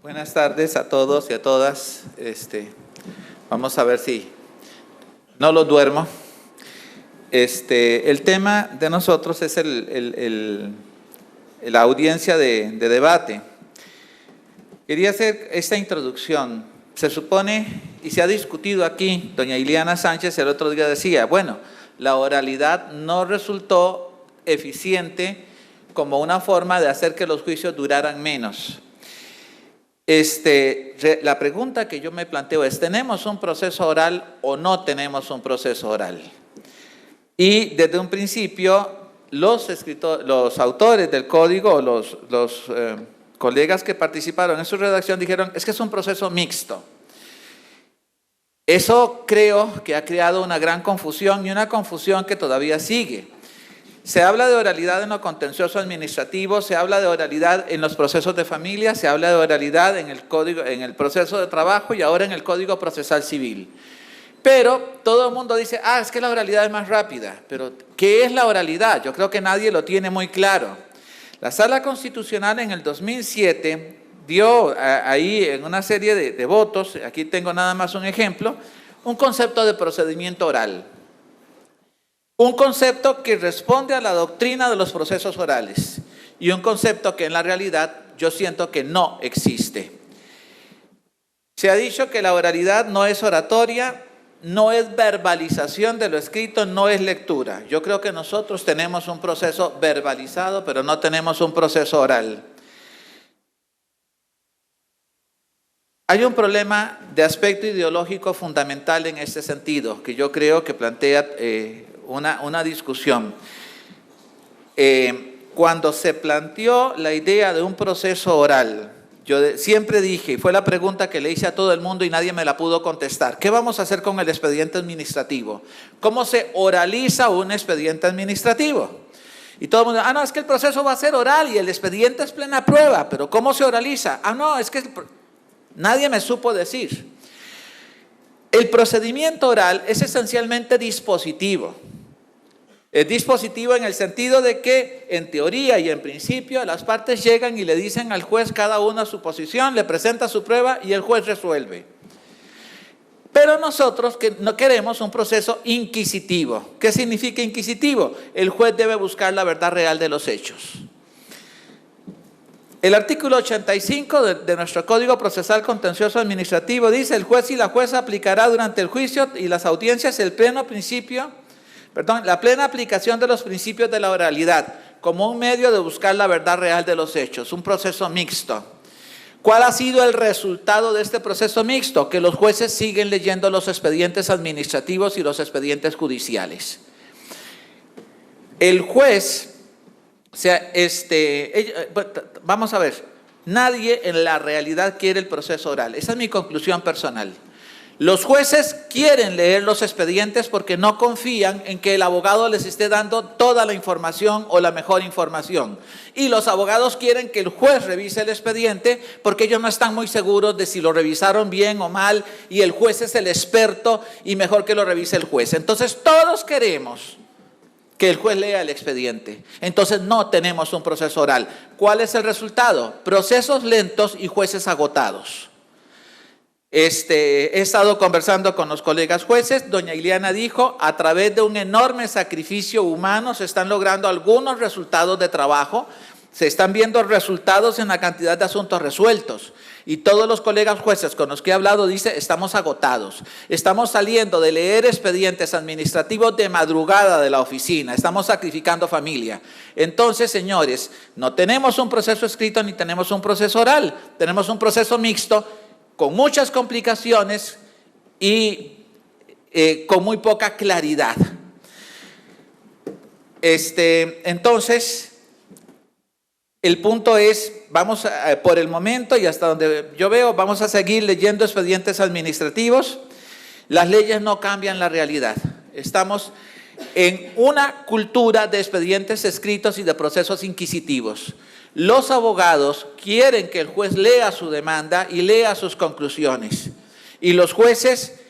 Buenas tardes a todos y a todas. Vamos a ver si no los duermo. El tema de nosotros es la audiencia de debate. Quería hacer esta introducción. Se supone, y se ha discutido aquí, doña Iliana Sánchez el otro día decía, bueno, la oralidad no resultó eficiente como una forma de hacer que los juicios duraran menos. La pregunta que yo me planteo es, ¿tenemos un proceso oral o no tenemos un proceso oral? Y desde un principio, los autores del código, los colegas que participaron en su redacción dijeron, es que es un proceso mixto. Eso creo que ha creado una gran confusión y una confusión que todavía sigue. Se habla de oralidad en lo contencioso administrativo, se habla de oralidad en los procesos de familia, se habla de oralidad en el proceso de trabajo y ahora en el Código Procesal Civil. Pero todo el mundo dice, es que la oralidad es más rápida. Pero, ¿qué es la oralidad? Yo creo que nadie lo tiene muy claro. La Sala Constitucional en el 2007 dio ahí en una serie de votos, aquí tengo nada más un ejemplo, un concepto de procedimiento oral. Un concepto que responde a la doctrina de los procesos orales y un concepto que en la realidad yo siento que no existe. Se ha dicho que la oralidad no es oratoria, no es verbalización de lo escrito, no es lectura. Yo creo que nosotros tenemos un proceso verbalizado, pero no tenemos un proceso oral. Hay un problema de aspecto ideológico fundamental en este sentido, que yo creo que plantea una discusión. Cuando se planteó la idea de un proceso oral, yo siempre dije, y fue la pregunta que le hice a todo el mundo y nadie me la pudo contestar, ¿qué vamos a hacer con el expediente administrativo? ¿Cómo se oraliza un expediente administrativo? Y todo el mundo, no, es que el proceso va a ser oral y el expediente es plena prueba, pero ¿cómo se oraliza? No, es que nadie me supo decir. El procedimiento oral es esencialmente dispositivo. Es dispositivo en el sentido de que, en teoría y en principio, las partes llegan y le dicen al juez cada una su posición, le presenta su prueba y el juez resuelve. Pero nosotros no queremos un proceso inquisitivo. ¿Qué significa inquisitivo? El juez debe buscar la verdad real de los hechos. El artículo 85 de nuestro Código Procesal Contencioso Administrativo dice, el juez y la jueza aplicará durante el juicio y las audiencias la plena aplicación de los principios de la oralidad como un medio de buscar la verdad real de los hechos, un proceso mixto. ¿Cuál ha sido el resultado de este proceso mixto? Que los jueces siguen leyendo los expedientes administrativos y los expedientes judiciales. El juez... vamos a ver, nadie en la realidad quiere el proceso oral. Esa es mi conclusión personal. Los jueces quieren leer los expedientes porque no confían en que el abogado les esté dando toda la información o la mejor información. Y los abogados quieren que el juez revise el expediente porque ellos no están muy seguros de si lo revisaron bien o mal y el juez es el experto y mejor que lo revise el juez. Entonces todos queremos que el juez lea el expediente. Entonces no tenemos un proceso oral. ¿Cuál es el resultado? Procesos lentos y jueces agotados. He estado conversando con los colegas jueces. Doña Iliana dijo, a través de un enorme sacrificio humano se están logrando algunos resultados de trabajo. Se están viendo resultados en la cantidad de asuntos resueltos. Y todos los colegas jueces con los que he hablado dicen, estamos agotados. Estamos saliendo de leer expedientes administrativos de madrugada de la oficina. Estamos sacrificando familia. Entonces, señores, no tenemos un proceso escrito ni tenemos un proceso oral. Tenemos un proceso mixto con muchas complicaciones y con muy poca claridad. Entonces... el punto es, vamos por el momento y hasta donde yo veo, vamos a seguir leyendo expedientes administrativos. Las leyes no cambian la realidad. Estamos en una cultura de expedientes escritos y de procesos inquisitivos. Los abogados quieren que el juez lea su demanda y lea sus conclusiones. Y los jueces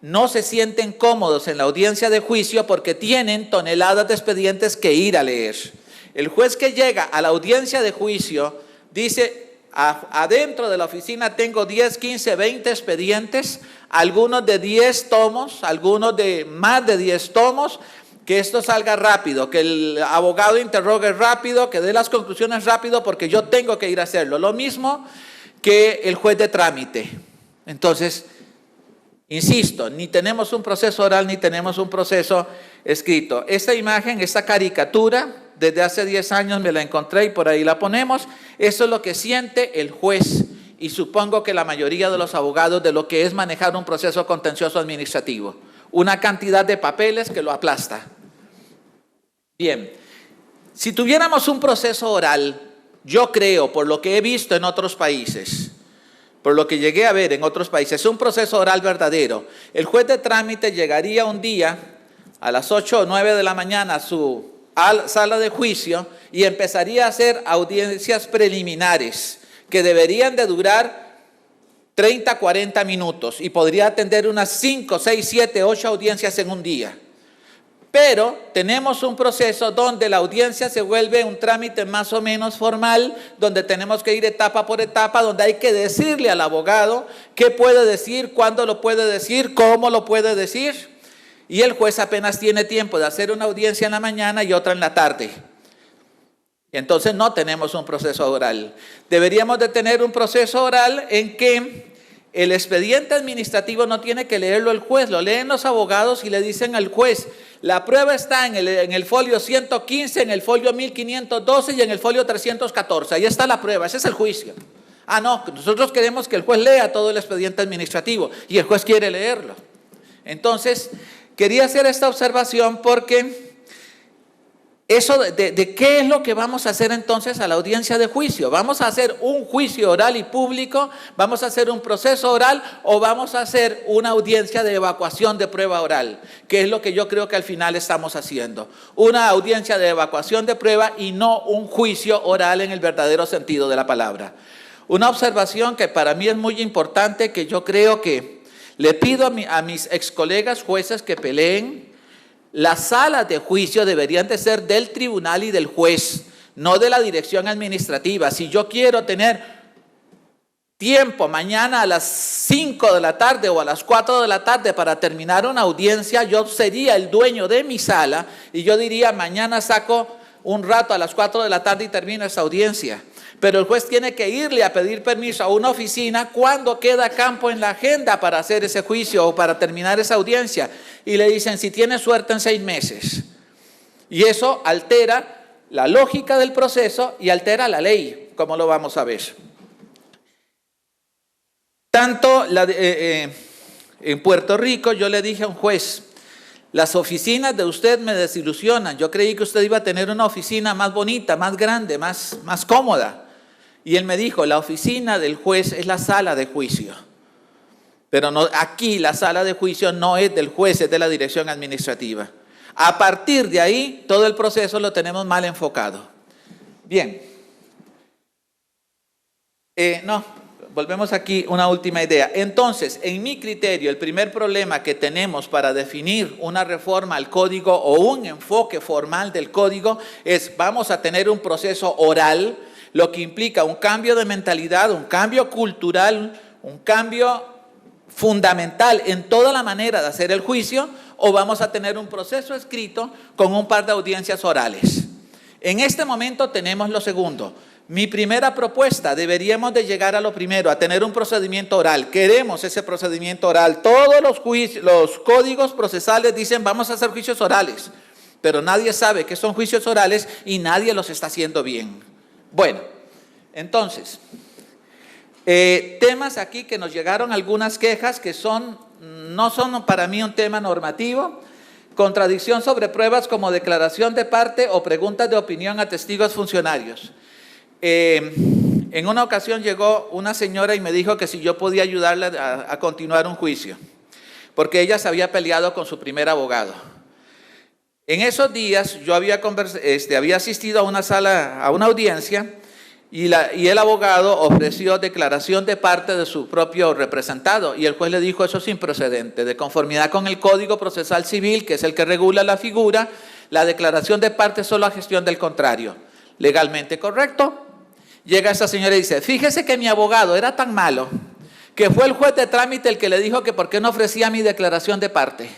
no se sienten cómodos en la audiencia de juicio porque tienen toneladas de expedientes que ir a leer. El juez que llega a la audiencia de juicio dice, adentro de la oficina tengo 10, 15, 20 expedientes, algunos de 10 tomos, algunos de más de 10 tomos, que esto salga rápido, que el abogado interrogue rápido, que dé las conclusiones rápido, porque yo tengo que ir a hacerlo. Lo mismo que el juez de trámite. Entonces, insisto, ni tenemos un proceso oral ni tenemos un proceso escrito. Esta imagen, esta caricatura, desde hace 10 años me la encontré y por ahí la ponemos. Eso es lo que siente el juez y supongo que la mayoría de los abogados de lo que es manejar un proceso contencioso administrativo. Una cantidad de papeles que lo aplasta. Bien, si tuviéramos un proceso oral, yo creo, por lo que he visto en otros países, por lo que llegué a ver en otros países, un proceso oral verdadero. El juez de trámite llegaría un día a las 8 o 9 de la mañana a su sala de juicio y empezaría a hacer audiencias preliminares que deberían de durar 30, 40 minutos y podría atender unas 5, 6, 7, 8 audiencias en un día. Pero tenemos un proceso donde la audiencia se vuelve un trámite más o menos formal, donde tenemos que ir etapa por etapa, donde hay que decirle al abogado qué puede decir, cuándo lo puede decir, cómo lo puede decir. Y el juez apenas tiene tiempo de hacer una audiencia en la mañana y otra en la tarde. Entonces no tenemos un proceso oral. Deberíamos de tener un proceso oral en que el expediente administrativo no tiene que leerlo el juez, lo leen los abogados y le dicen al juez, la prueba está en el folio 115, en el folio 1512 y en el folio 314. Ahí está la prueba, ese es el juicio. Ah, no, nosotros queremos que el juez lea todo el expediente administrativo y el juez quiere leerlo. Entonces, quería hacer esta observación porque eso de qué es lo que vamos a hacer entonces a la audiencia de juicio. ¿Vamos a hacer un juicio oral y público? ¿Vamos a hacer un proceso oral? ¿O vamos a hacer una audiencia de evacuación de prueba oral? Que es lo que yo creo que al final estamos haciendo. Una audiencia de evacuación de prueba y no un juicio oral en el verdadero sentido de la palabra. Una observación que para mí es muy importante, que yo creo que le pido a mis ex colegas jueces que peleen. Las salas de juicio deberían de ser del tribunal y del juez, no de la dirección administrativa. Si yo quiero tener tiempo mañana a las 5 de la tarde o a las 4 de la tarde para terminar una audiencia, yo sería el dueño de mi sala y yo diría, mañana saco un rato a las 4 de la tarde y termino esa audiencia. Pero el juez tiene que irle a pedir permiso a una oficina cuando queda campo en la agenda para hacer ese juicio o para terminar esa audiencia. Y le dicen, si tiene suerte en 6 meses. Y eso altera la lógica del proceso y altera la ley, como lo vamos a ver. Tanto en Puerto Rico yo le dije a un juez, las oficinas de usted me desilusionan. Yo creí que usted iba a tener una oficina más bonita, más grande, más cómoda. Y él me dijo, la oficina del juez es la sala de juicio. Pero no, aquí la sala de juicio no es del juez, es de la dirección administrativa. A partir de ahí, todo el proceso lo tenemos mal enfocado. Bien. Volvemos aquí, una última idea. Entonces, en mi criterio, el primer problema que tenemos para definir una reforma al código o un enfoque formal del código es, vamos a tener un proceso oral, lo que implica un cambio de mentalidad, un cambio cultural, un cambio fundamental en toda la manera de hacer el juicio, o vamos a tener un proceso escrito con un par de audiencias orales. En este momento tenemos lo segundo. Mi primera propuesta, deberíamos de llegar a lo primero, a tener un procedimiento oral. Queremos ese procedimiento oral. Todos los códigos procesales dicen vamos a hacer juicios orales, pero nadie sabe qué son juicios orales y nadie los está haciendo bien. Bueno, entonces, temas aquí que nos llegaron algunas quejas que no son para mí un tema normativo. Contradicción sobre pruebas como declaración de parte o preguntas de opinión a testigos funcionarios. En una ocasión llegó una señora y me dijo que si yo podía ayudarle a continuar un juicio, porque ella se había peleado con su primer abogado. En esos días yo había asistido a una audiencia y el abogado ofreció declaración de parte de su propio representado y el juez le dijo eso es improcedente. De conformidad con el Código Procesal Civil, que es el que regula la figura, la declaración de parte es solo a gestión del contrario. Legalmente correcto. Llega esta señora y dice, fíjese que mi abogado era tan malo que fue el juez de trámite el que le dijo que por qué no ofrecía mi declaración de parte.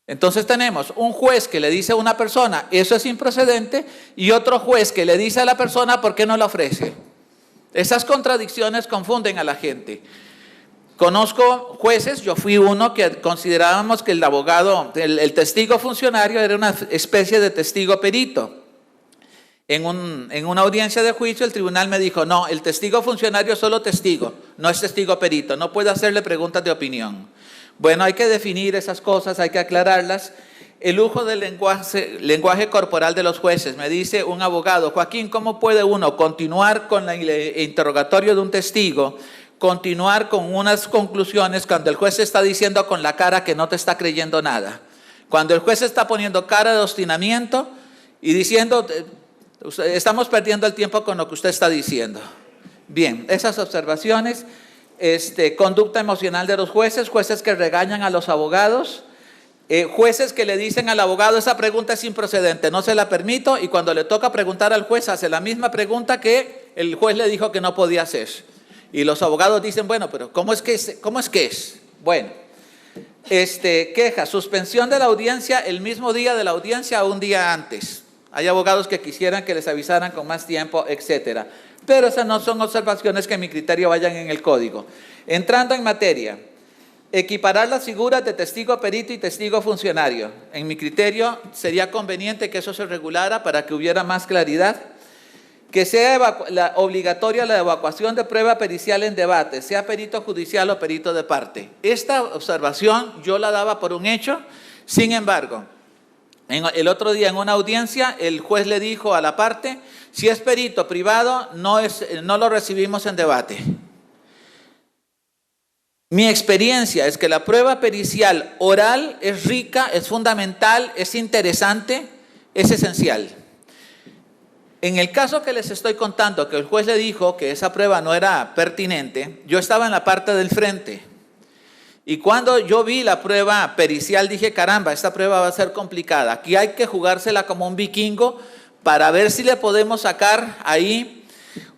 Entonces tenemos un juez que le dice a una persona, eso es improcedente, y otro juez que le dice a la persona, ¿por qué no la ofrece? Esas contradicciones confunden a la gente. Conozco jueces, yo fui uno que considerábamos que el abogado, el testigo funcionario era una especie de testigo perito. En una audiencia de juicio el tribunal me dijo, no, el testigo funcionario es solo testigo, no es testigo perito, no puede hacerle preguntas de opinión. Bueno, hay que definir esas cosas, hay que aclararlas. El uso del lenguaje corporal de los jueces. Me dice un abogado, Joaquín, ¿cómo puede uno continuar con el interrogatorio de un testigo, continuar con unas conclusiones cuando el juez está diciendo con la cara que no te está creyendo nada? Cuando el juez está poniendo cara de obstinamiento y diciendo, estamos perdiendo el tiempo con lo que usted está diciendo. Bien, esas observaciones. Conducta emocional de los jueces, jueces que regañan a los abogados, jueces que le dicen al abogado, esa pregunta es improcedente, no se la permito, y cuando le toca preguntar al juez, hace la misma pregunta que el juez le dijo que no podía hacer. Y los abogados dicen, bueno, pero ¿cómo es que es? Bueno, queja, suspensión de la audiencia el mismo día de la audiencia o un día antes. Hay abogados que quisieran que les avisaran con más tiempo, etcétera. Pero esas no son observaciones que en mi criterio vayan en el código. Entrando en materia, equiparar las figuras de testigo perito y testigo funcionario. En mi criterio sería conveniente que eso se regulara para que hubiera más claridad. Que sea obligatoria la evacuación de prueba pericial en debate, sea perito judicial o perito de parte. Esta observación yo la daba por un hecho, sin embargo, el otro día en una audiencia el juez le dijo a la parte, si es perito privado no lo recibimos en debate. Mi experiencia es que la prueba pericial oral es rica, es fundamental, es interesante, es esencial. En el caso que les estoy contando, que el juez le dijo que esa prueba no era pertinente, yo estaba en la parte del frente. Y cuando yo vi la prueba pericial dije, caramba, esta prueba va a ser complicada. Aquí hay que jugársela como un vikingo para ver si le podemos sacar ahí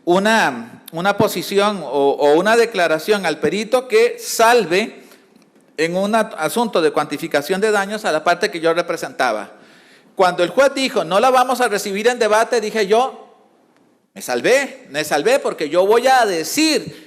una posición o una declaración al perito que salve en un asunto de cuantificación de daños a la parte que yo representaba. Cuando el juez dijo, no la vamos a recibir en debate, dije yo, me salvé porque yo voy a decir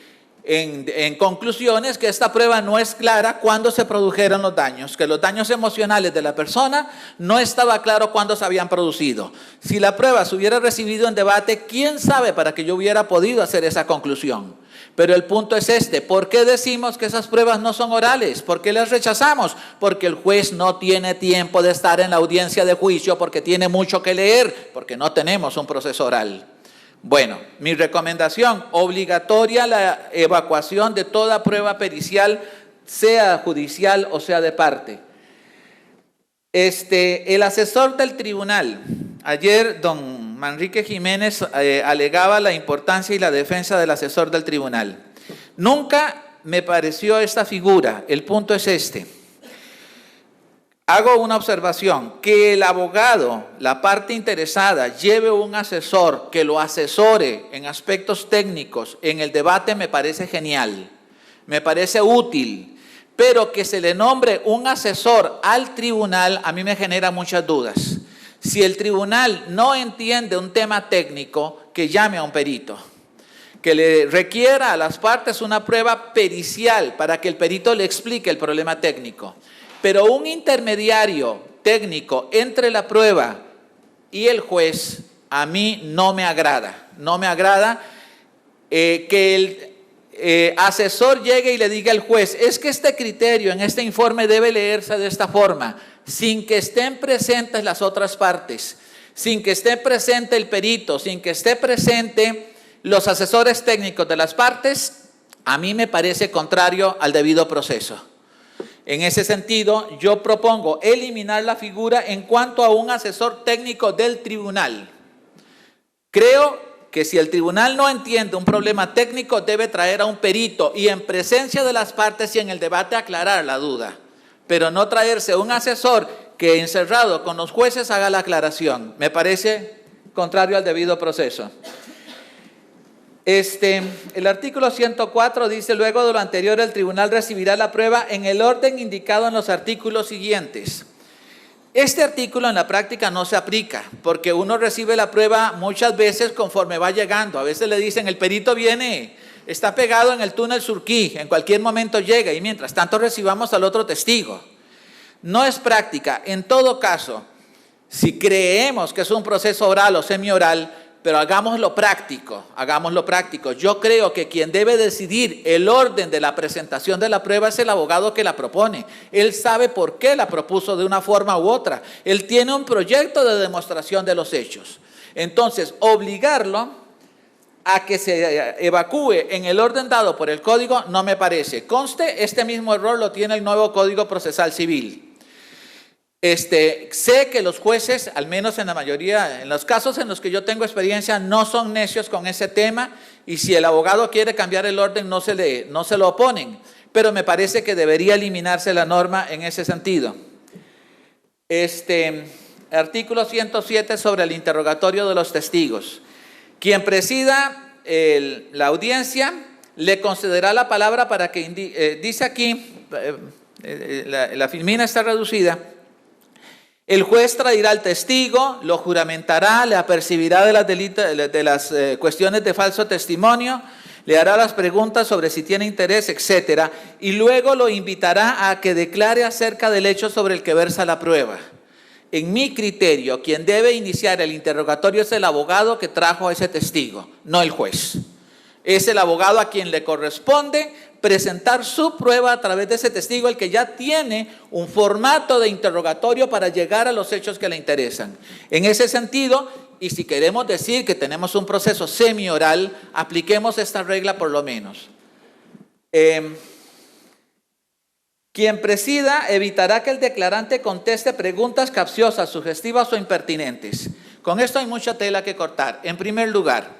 en conclusiones que esta prueba no es clara cuándo se produjeron los daños, que los daños emocionales de la persona no estaba claro cuándo se habían producido. Si la prueba se hubiera recibido en debate, ¿quién sabe para que yo hubiera podido hacer esa conclusión? Pero el punto es ¿por qué decimos que esas pruebas no son orales? ¿Por qué las rechazamos? Porque el juez no tiene tiempo de estar en la audiencia de juicio, porque tiene mucho que leer, porque no tenemos un proceso oral. Bueno, mi recomendación, obligatoria la evacuación de toda prueba pericial, sea judicial o sea de parte. El asesor del tribunal, ayer don Manrique Jiménez alegaba la importancia y la defensa del asesor del tribunal. Nunca me pareció esta figura, el punto es Hago una observación, que el abogado, la parte interesada, lleve un asesor que lo asesore en aspectos técnicos en el debate me parece genial, me parece útil, pero que se le nombre un asesor al tribunal a mí me genera muchas dudas. Si el tribunal no entiende un tema técnico, que llame a un perito, que le requiera a las partes una prueba pericial para que el perito le explique el problema técnico. Pero un intermediario técnico entre la prueba y el juez, a mí no me agrada. No me agrada que el asesor llegue y le diga al juez, es que este criterio en este informe debe leerse de esta forma, sin que estén presentes las otras partes, sin que esté presente el perito, sin que esté presente los asesores técnicos de las partes, a mí me parece contrario al debido proceso. En ese sentido, yo propongo eliminar la figura en cuanto a un asesor técnico del tribunal. Creo que si el tribunal no entiende un problema técnico, debe traer a un perito y en presencia de las partes y en el debate aclarar la duda. Pero no traerse un asesor que encerrado con los jueces haga la aclaración. Me parece contrario al debido proceso. El artículo 104 dice: luego de lo anterior, el tribunal recibirá la prueba en el orden indicado en los artículos siguientes. Este artículo en la práctica no se aplica, porque uno recibe la prueba muchas veces conforme va llegando. A veces le dicen, el perito viene, está pegado en el túnel Surquí, en cualquier momento llega, y mientras tanto recibamos al otro testigo. No es práctica. En todo caso, si creemos que es un proceso oral o semioral, pero hagámoslo práctico, hagámoslo práctico. Yo creo que quien debe decidir el orden de la presentación de la prueba es el abogado que la propone. Él sabe por qué la propuso de una forma u otra. Él tiene un proyecto de demostración de los hechos. Entonces, obligarlo a que se evacúe en el orden dado por el código no me parece. Conste, este mismo error lo tiene el nuevo Código Procesal Civil. Sé que los jueces, al menos en la mayoría, en los casos en los que yo tengo experiencia, no son necios con ese tema, y si el abogado quiere cambiar el orden no se lo oponen, pero me parece que debería eliminarse la norma en ese sentido. Artículo 107 sobre el interrogatorio de los testigos. Quien presida la audiencia le concederá la palabra para que dice aquí, la filmina está reducida. El juez traerá al testigo, lo juramentará, le apercibirá de las cuestiones de falso testimonio, le hará las preguntas sobre si tiene interés, etcétera, y luego lo invitará a que declare acerca del hecho sobre el que versa la prueba. En mi criterio, quien debe iniciar el interrogatorio es el abogado que trajo a ese testigo, no el juez. Es el abogado a quien le corresponde presentar su prueba a través de ese testigo, el que ya tiene un formato de interrogatorio para llegar a los hechos que le interesan. En ese sentido, y si queremos decir que tenemos un proceso semioral, apliquemos esta regla por lo menos. Quien presida evitará que el declarante conteste preguntas capciosas, sugestivas o impertinentes. Con esto hay mucha tela que cortar. En primer lugar,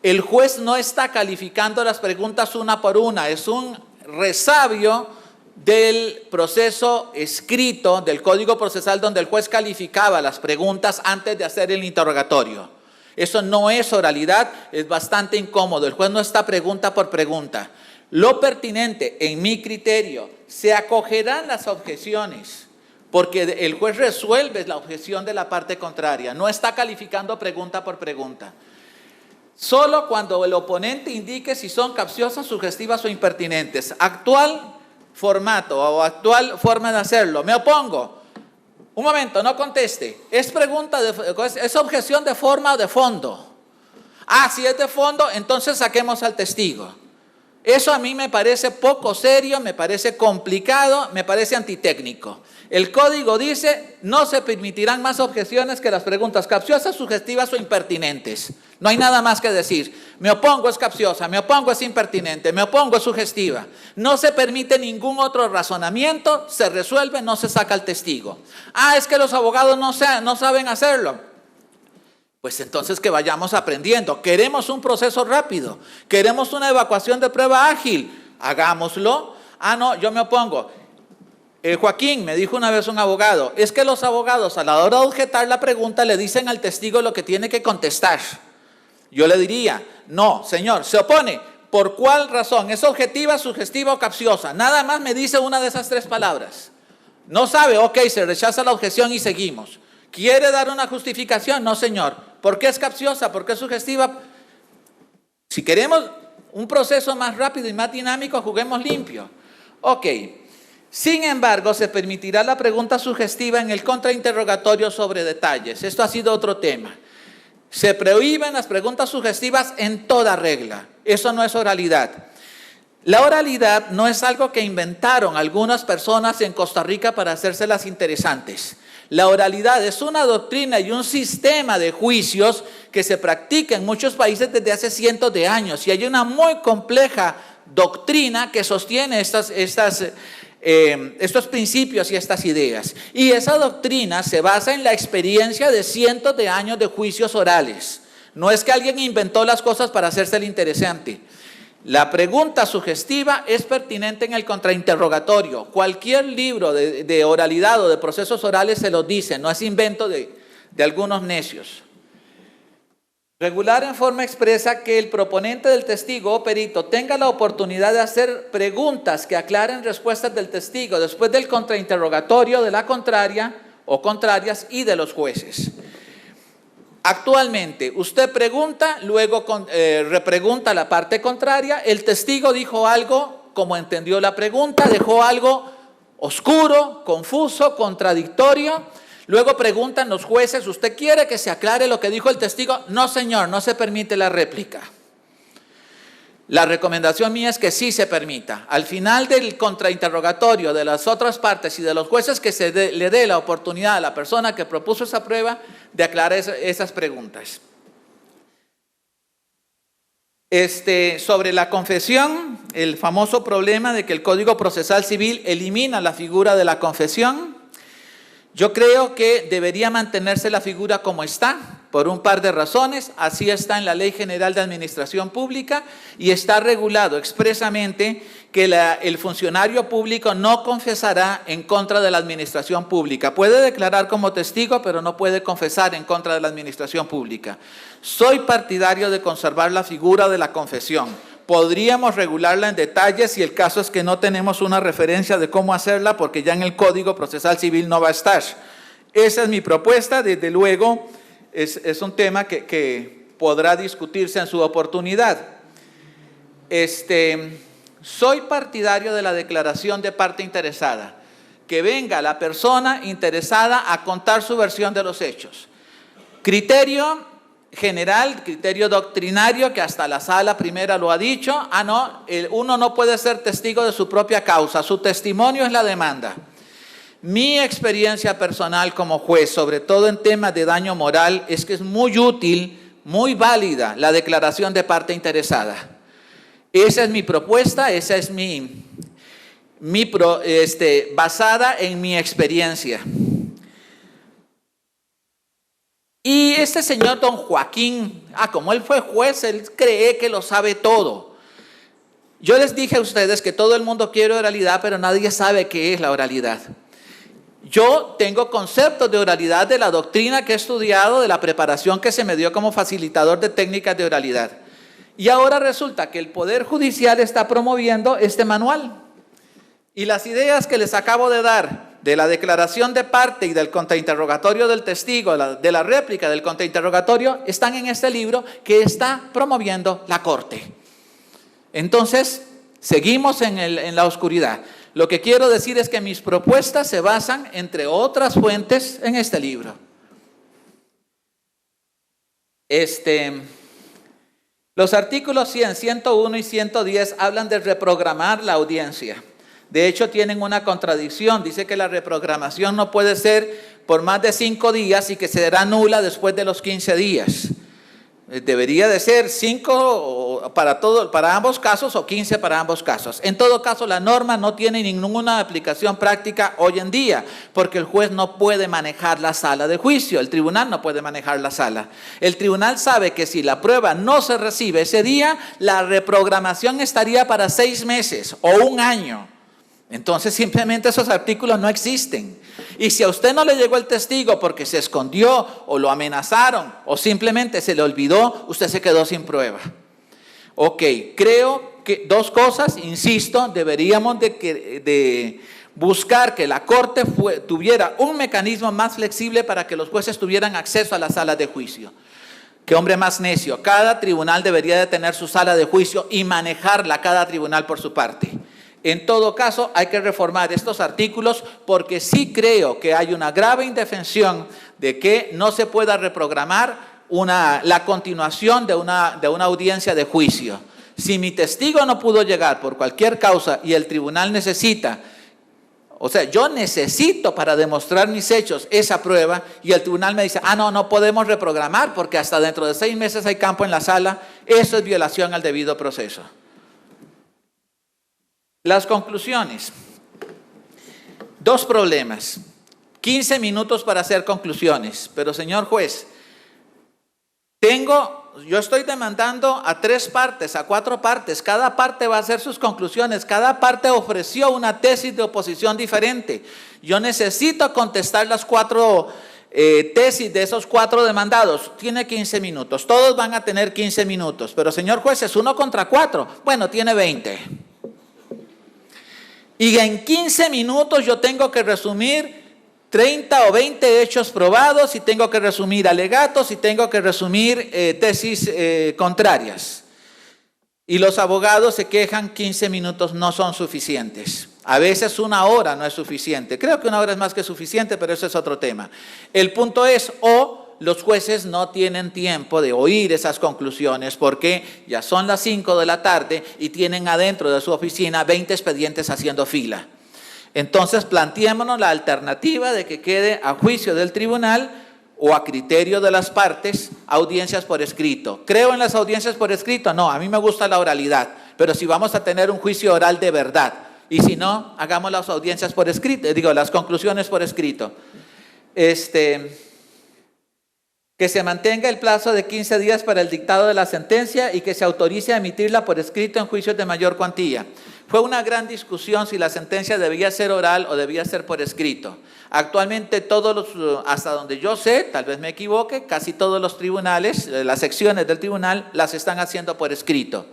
el juez no está calificando las preguntas una por una, es un resabio del proceso escrito del Código Procesal donde el juez calificaba las preguntas antes de hacer el interrogatorio. Eso no es oralidad, es bastante incómodo, el juez no está pregunta por pregunta. Lo pertinente, en mi criterio, se acogerán las objeciones, porque el juez resuelve la objeción de la parte contraria, no está calificando pregunta por pregunta. Solo cuando el oponente indique si son capciosas, sugestivas o impertinentes. Actual formato o actual forma de hacerlo. Me opongo. Un momento, no conteste. ¿Es objeción de forma o de fondo? Si es de fondo, entonces saquemos al testigo. Eso a mí me parece poco serio, me parece complicado, me parece antitécnico. El código dice, no se permitirán más objeciones que las preguntas capciosas, sugestivas o impertinentes. No hay nada más que decir. Me opongo, es capciosa, me opongo, es impertinente, me opongo, es sugestiva. No se permite ningún otro razonamiento, se resuelve, no se saca al testigo. Es que los abogados no saben hacerlo. Pues entonces que vayamos aprendiendo. Queremos un proceso rápido, queremos una evacuación de prueba ágil, hagámoslo. No, yo me opongo. Joaquín, me dijo una vez un abogado, es que los abogados a la hora de objetar la pregunta le dicen al testigo lo que tiene que contestar. Yo le diría, no, señor, se opone. ¿Por cuál razón? ¿Es objetiva, sugestiva o capciosa? Nada más me dice una de esas tres palabras. No sabe, ok, se rechaza la objeción y seguimos. ¿Quiere dar una justificación? No, señor. ¿Por qué es capciosa? ¿Por qué es sugestiva? Si queremos un proceso más rápido y más dinámico, juguemos limpio. Ok. Sin embargo, se permitirá la pregunta sugestiva en el contrainterrogatorio sobre detalles. Esto ha sido otro tema. Se prohíben las preguntas sugestivas en toda regla. Eso no es oralidad. La oralidad no es algo que inventaron algunas personas en Costa Rica para hacérselas interesantes. La oralidad es una doctrina y un sistema de juicios que se practica en muchos países desde hace cientos de años. Y hay una muy compleja doctrina que sostiene estos principios y estas ideas. Y esa doctrina se basa en la experiencia de cientos de años de juicios orales. No es que alguien inventó las cosas para hacérsela interesante. La pregunta sugestiva es pertinente en el contrainterrogatorio. Cualquier libro de oralidad o de procesos orales se lo dice, no es invento de algunos necios. Regular en forma expresa que el proponente del testigo o perito tenga la oportunidad de hacer preguntas que aclaren respuestas del testigo después del contrainterrogatorio de la contraria o contrarias y de los jueces. Actualmente, usted pregunta, luego repregunta la parte contraria, el testigo dijo algo como entendió la pregunta, dejó algo oscuro, confuso, contradictorio. Luego preguntan los jueces, ¿usted quiere que se aclare lo que dijo el testigo? No, señor, no se permite la réplica. La recomendación mía es que sí se permita. Al final del contrainterrogatorio de las otras partes y de los jueces, que le dé la oportunidad a la persona que propuso esa prueba de aclarar esas preguntas. Sobre la confesión, el famoso problema de que el Código Procesal Civil elimina la figura de la confesión. Yo creo que debería mantenerse la figura como está, por un par de razones. Así está en la Ley General de Administración Pública y está regulado expresamente que el funcionario público no confesará en contra de la administración pública. Puede declarar como testigo, pero no puede confesar en contra de la administración pública. Soy partidario de conservar la figura de la confesión. Podríamos regularla en detalle si el caso es que no tenemos una referencia de cómo hacerla, porque ya en el Código Procesal Civil no va a estar. Esa es mi propuesta. Desde luego es un tema que podrá discutirse en su oportunidad. Soy partidario de la declaración de parte interesada, que venga la persona interesada a contar su versión de los hechos. Criterio general, criterio doctrinario, que hasta la sala primera lo ha dicho. Uno no puede ser testigo de su propia causa, su testimonio es la demanda. Mi experiencia personal como juez, sobre todo en temas de daño moral, es que es muy útil, muy válida la declaración de parte interesada. Esa es mi propuesta, esa es basada en mi experiencia. Y este señor don Joaquín, como él fue juez, él cree que lo sabe todo. Yo les dije a ustedes que todo el mundo quiere oralidad, pero nadie sabe qué es la oralidad. Yo tengo conceptos de oralidad de la doctrina que he estudiado, de la preparación que se me dio como facilitador de técnicas de oralidad. Y ahora resulta que el Poder Judicial está promoviendo este manual. Y las ideas que les acabo de dar, de la declaración de parte y del contrainterrogatorio del testigo, de la réplica del contrainterrogatorio, están en este libro que está promoviendo la Corte. Entonces, seguimos en la oscuridad. Lo que quiero decir es que mis propuestas se basan, entre otras fuentes, en este libro. Los artículos 100, 101 y 110 hablan de reprogramar la audiencia. De hecho, tienen una contradicción. Dice que la reprogramación no puede ser por más de 5 días y que será nula después de los 15 días. Debería de ser 5 para ambos casos o 15 para ambos casos. En todo caso, la norma no tiene ninguna aplicación práctica hoy en día, porque el juez no puede manejar la sala de juicio, el tribunal no puede manejar la sala. El tribunal sabe que si la prueba no se recibe ese día, la reprogramación estaría para 6 meses o 1 año. Entonces simplemente esos artículos no existen. Y si a usted no le llegó el testigo porque se escondió o lo amenazaron o simplemente se le olvidó, usted se quedó sin prueba. Ok, creo que 2 cosas, insisto, deberíamos de buscar que la Corte tuviera un mecanismo más flexible para que los jueces tuvieran acceso a las salas de juicio. Qué hombre más necio. Cada tribunal debería de tener su sala de juicio y manejarla cada tribunal por su parte. En todo caso, hay que reformar estos artículos porque sí creo que hay una grave indefensión de que no se pueda reprogramar la continuación de una audiencia de juicio. Si mi testigo no pudo llegar por cualquier causa y el tribunal necesita, yo necesito para demostrar mis hechos esa prueba y el tribunal me dice, no podemos reprogramar porque hasta dentro de 6 meses hay campo en la sala, eso es violación al debido proceso. Las conclusiones. 2 problemas. 15 minutos para hacer conclusiones. Pero señor juez, yo estoy demandando a 3 partes, a 4 partes. Cada parte va a hacer sus conclusiones. Cada parte ofreció una tesis de oposición diferente. Yo necesito contestar las 4 tesis de esos 4 demandados, tiene 15 minutos. Todos van a tener 15 minutos. Pero señor juez, es 1 contra 4. Bueno, tiene 20. Y en 15 minutos yo tengo que resumir 30 o 20 hechos probados, y tengo que resumir alegatos, y tengo que resumir tesis contrarias. Y los abogados se quejan, 15 minutos no son suficientes. A veces 1 hora no es suficiente. Creo que 1 hora es más que suficiente, pero eso es otro tema. El punto es, los jueces no tienen tiempo de oír esas conclusiones porque ya son las 5 de la tarde y tienen adentro de su oficina 20 expedientes haciendo fila. Entonces, planteémonos la alternativa de que quede a juicio del tribunal o a criterio de las partes audiencias por escrito. ¿Creo en las audiencias por escrito? No, a mí me gusta la oralidad, pero si vamos a tener un juicio oral de verdad, y si no, hagamos las audiencias por escrito, las conclusiones por escrito. Que se mantenga el plazo de 15 días para el dictado de la sentencia y que se autorice a emitirla por escrito en juicios de mayor cuantía. Fue una gran discusión si la sentencia debía ser oral o debía ser por escrito. Actualmente hasta donde yo sé, tal vez me equivoque, casi todos los tribunales, las secciones del tribunal, las están haciendo por escrito.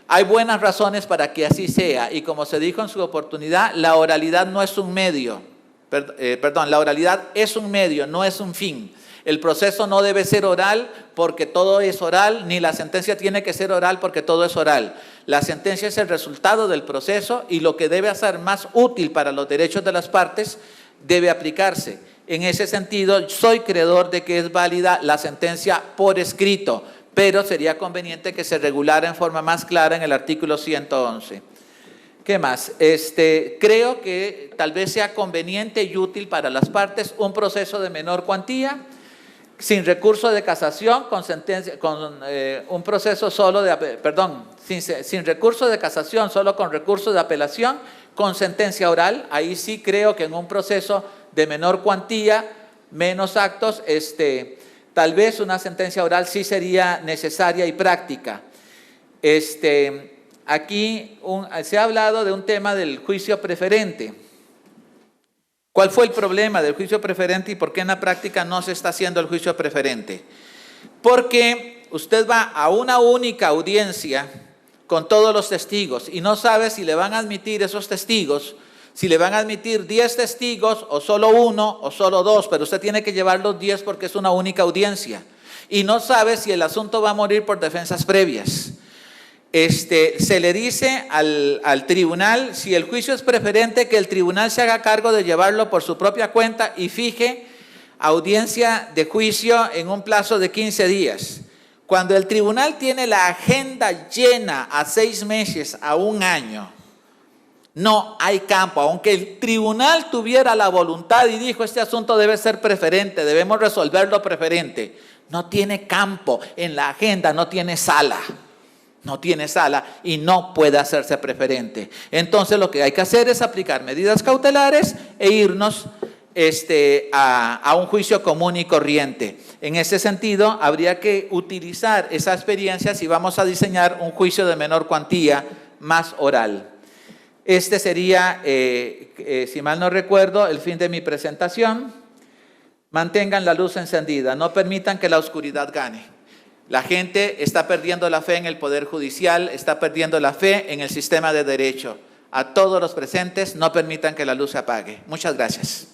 Hay buenas razones para que así sea, y como se dijo en su oportunidad, la oralidad no es un medio, la oralidad es un medio, no es un fin. El proceso no debe ser oral porque todo es oral, ni la sentencia tiene que ser oral porque todo es oral. La sentencia es el resultado del proceso y lo que debe ser más útil para los derechos de las partes debe aplicarse. En ese sentido, soy creedor de que es válida la sentencia por escrito, pero sería conveniente que se regulara en forma más clara en el artículo 111. ¿Qué más? Creo que tal vez sea conveniente y útil para las partes un proceso de menor cuantía, sin recurso de casación, un proceso solo sin recurso de casación, solo con recurso de apelación, con sentencia oral. Ahí sí creo que en un proceso de menor cuantía, menos actos, tal vez una sentencia oral sí sería necesaria y práctica. Aquí se ha hablado de un tema del juicio preferente. ¿Cuál fue el problema del juicio preferente y por qué en la práctica no se está haciendo el juicio preferente? Porque usted va a una única audiencia con todos los testigos y no sabe si le van a admitir esos testigos, si le van a admitir 10 testigos o solo 1 o solo 2, pero usted tiene que llevar los 10 porque es una única audiencia. Y no sabe si el asunto va a morir por defensas previas. Se le dice al tribunal, si el juicio es preferente, que el tribunal se haga cargo de llevarlo por su propia cuenta y fije audiencia de juicio en un plazo de 15 días. Cuando el tribunal tiene la agenda llena a 6 meses, a 1 año, no hay campo. Aunque el tribunal tuviera la voluntad y dijo, este asunto debe ser preferente, debemos resolverlo preferente, no tiene campo en la agenda, no tiene sala. No tiene sala y no puede hacerse preferente. Entonces lo que hay que hacer es aplicar medidas cautelares e irnos a un juicio común y corriente. En ese sentido, habría que utilizar esa experiencia si vamos a diseñar un juicio de menor cuantía más oral. Sería, si mal no recuerdo, el fin de mi presentación. Mantengan la luz encendida, no permitan que la oscuridad gane. La gente está perdiendo la fe en el Poder Judicial, está perdiendo la fe en el sistema de derecho. A todos los presentes, no permitan que la luz se apague. Muchas gracias.